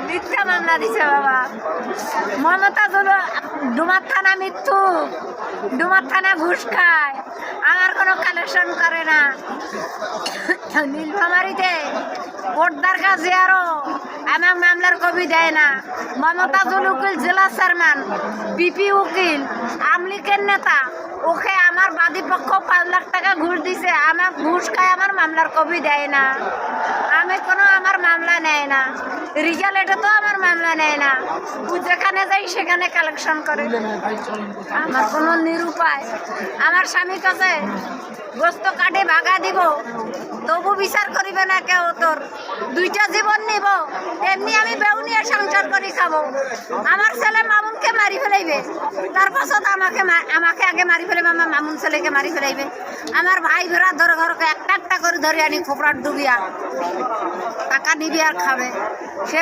মিথ্যা মামলা দিছে বাবা। মমতা ডুমার থানা মৃত্যু, ডুমার থানা ঘুষ খায়, আমার কোনো কালেকশন করে না। নীলফামারীতে কোটদার কাছে আরো আমার মামলার কবি দেয় না। মমতা উকিল জেলা চেয়ারম্যান, বিপি উকিল, আমলিকের নেতা, ওকে আমার বাদী পক্ষ 5 লাখ টাকা ঘুষ দিছে, আমার ঘুষ খায়, আমার মামলার কবি দেয় না। আমি কোনো আমার মামলা নেয় না, রিজাল্টে তো আমার মামলা নেয় না। ও যেখানে যাই সেখানে কালেকশন করে। আমার কোনো নিরুপায়। আমার স্বামীর কাছে গোস্ত কাটে ভাগা দিব, তবু বিচার করিবে না কেউ। তোর 2টা জীবন নিব, এমনি আমি বেউ নিয়ে সংসার করে খাবো। আমার ছেলে মামুনকে মারি ফেলাইবে, তার পাছত আমাকে আগে মারি ফেলাইবে, আমার মামুন ছেলেকে মারি ফেলাইবে। আমার ভাই ভেড়া ধরে ঘরকে একটা একটা করে ধরে আনি খোপড়ার ডুবিয়া টাকা নিবি আর খাবে। সে